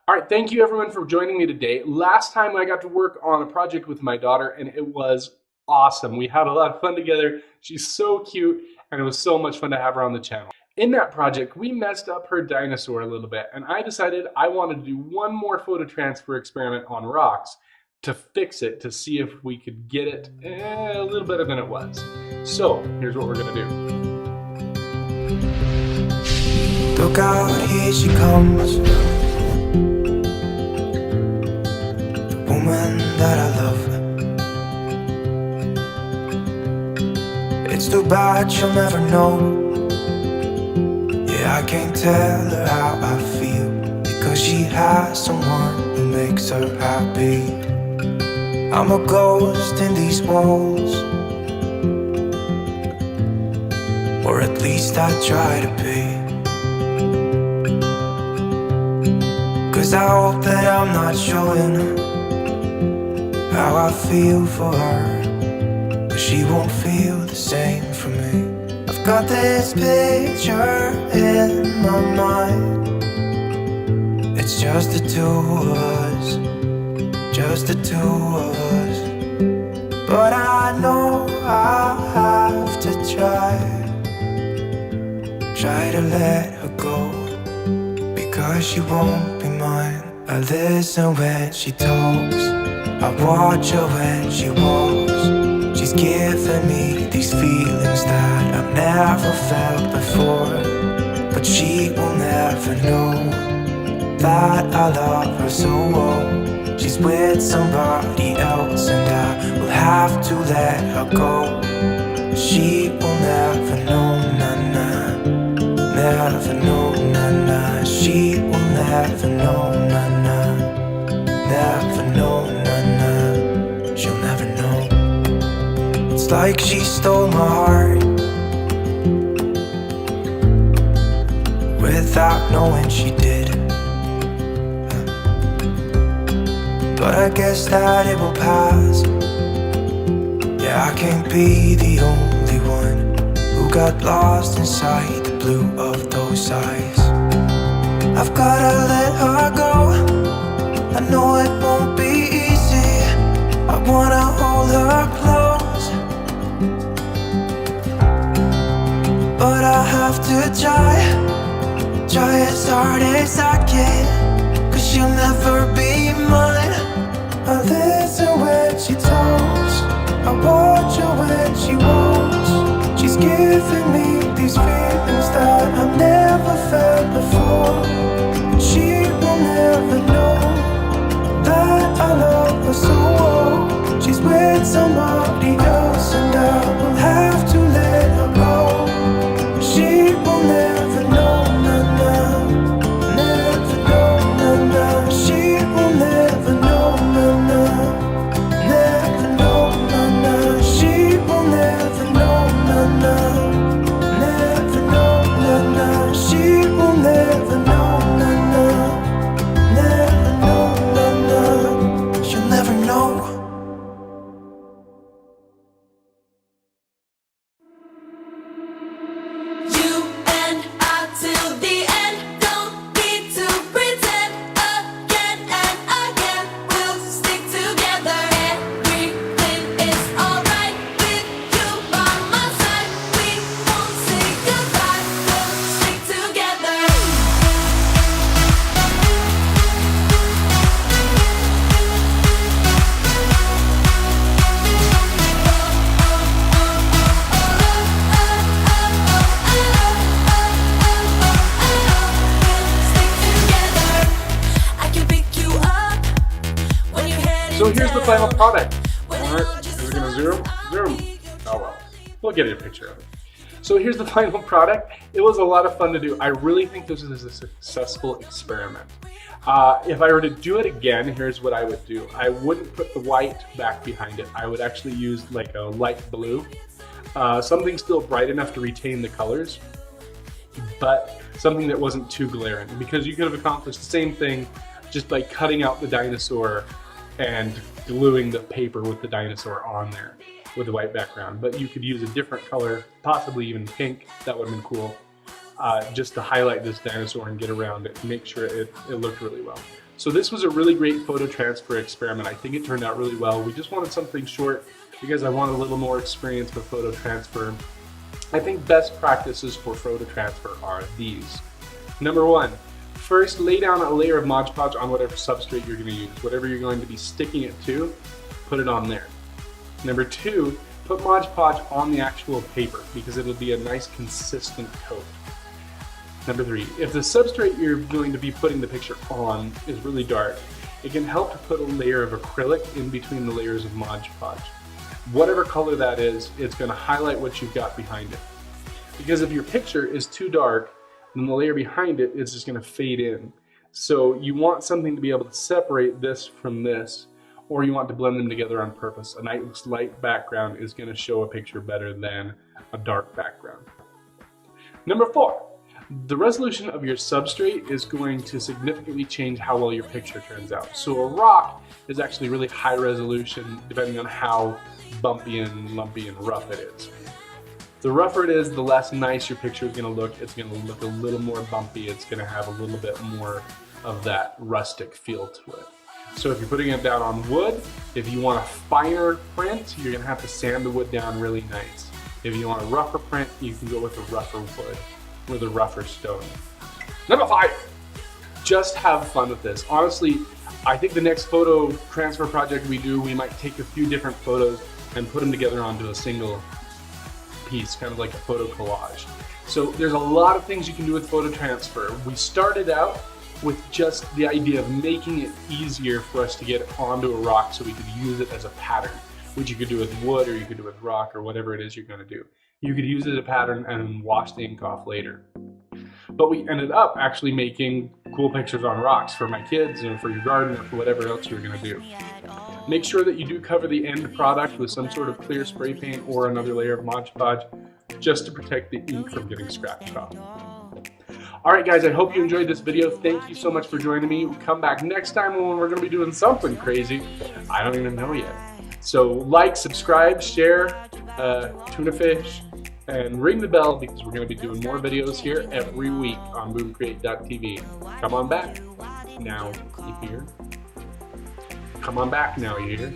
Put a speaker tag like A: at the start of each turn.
A: All right, thank you everyone for joining me today. Last time I got to work on a project with my daughter and it was awesome. We had a lot of fun together. She's so cute and it was so much fun to have her on the channel. In that project, we messed up her dinosaur a little bit and I decided I wanted to do one more photo transfer experiment on rocks to fix it, to see if we could get it a little better than it was. So here's what we're gonna do.
B: Look out, here she comes. Woman that I love. It's too bad she'll never know. Yeah, I can't tell her how I feel, because she has someone who makes her happy. I'm a ghost in these walls, or at least I try to be. 'Cause I hope that I'm not showing how I feel for her, but she won't feel the same for me. I've got this picture in my mind. It's just the two of us, just the two of us. But I know I have to try to let her go, because she won't be mine. I listen when she talks, I watch her when she walks. She's giving me these feelings that I've never felt before. But she will never know that I love her so well. She's with somebody else and I will have to let her go. She will never know, na-na. Never know, na-na. She will never know, na-na. Never know, na-na. She'll never know. It's like she stole my heart without knowing she did. But I guess that it will pass. Yeah, I can't be the only one who got lost inside the blue of those eyes. I've gotta let her go. I know it won't be easy. I wanna hold her close, but I have to try as hard as I can, 'cause she'll never be mine. I listen when she talks, I watch her when she walks. She's giving me these feelings that I've never felt before. She will never know that I love her so well. She's with somebody else and I will have to let her go. She will never know, na-na. Never know, na-na. She will never know, na-na. Never know, na-na. She will never know, na-na. Never know, na-na. She will never know, na-na. Never know, na-na. She'll never know.
C: You and I till the end, don't need to pretend. Again and again, we'll stick together. Everything is alright with you by my side. We won't say goodbye, we'll stick together. I can pick you up when you're heading
A: So here's the final
C: down.
A: product. All right, is it gonna zoom? Zoom. Oh well, we'll get a picture of it. So here's the final product. It was a lot of fun to do. I really think this is a successful experiment. If I were to do it again, here's what I would do. I wouldn't put the white back behind it. I would actually use like a light blue. Something still bright enough to retain the colors, but something that wasn't too glaring, because you could have accomplished the same thing just by cutting out the dinosaur and gluing the paper with the dinosaur on there with the white background. But you could use a different color, possibly even pink. That would have been cool. just to highlight this dinosaur and get around it, make sure it looked really well. So this was a really great photo transfer experiment. I think it turned out really well. We just wanted something short because I wanted a little more experience with photo transfer. I think best practices for photo transfer are these. Number one, first lay down a layer of Mod Podge on whatever substrate you're going to use. Whatever you're going to be sticking it to, put it on there. Number two, put Mod Podge on the actual paper because it'll be a nice consistent coat. Number three, if the substrate you're going to be putting the picture on is really dark, it can help to put a layer of acrylic in between the layers of Mod Podge. Whatever color that is, it's going to highlight what you've got behind it. Because if your picture is too dark, then the layer behind it is just going to fade in. So you want something to be able to separate this from this, or you want to blend them together on purpose. A nice light background is going to show a picture better than a dark background. Number four, the resolution of your substrate is going to significantly change how well your picture turns out. So a rock is actually really high resolution depending on how bumpy and lumpy and rough it is. The rougher it is, the less nice your picture is going to look. It's going to look a little more bumpy. It's going to have a little bit more of that rustic feel to it. So if you're putting it down on wood, if you want a finer print, you're going to have to sand the wood down really nice. If you want a rougher print, you can go with a rougher wood with a rougher stone. Number five, just have fun with this. Honestly, I think the next photo transfer project we do, we might take a few different photos and put them together onto a single piece, kind of like a photo collage. So there's a lot of things you can do with photo transfer. We started out with just the idea of making it easier for us to get onto a rock so we could use it as a pattern, which you could do with wood or you could do with rock or whatever it is you're going to do. You could use it as a pattern and wash the ink off later. But we ended up actually making cool pictures on rocks for my kids or for your garden or for whatever else you're going to do. Make sure that you do cover the end product with some sort of clear spray paint or another layer of Mod Podge just to protect the ink from getting scratched off. Alright guys, I hope you enjoyed this video. Thank you so much for joining me. Come back next time when we're going to be doing something crazy. I don't even know yet. So like, subscribe, share, tuna fish, and ring the bell because we're going to be doing more videos here every week on boomcreate.tv. Come on back now, you hear? Come on back now, you hear?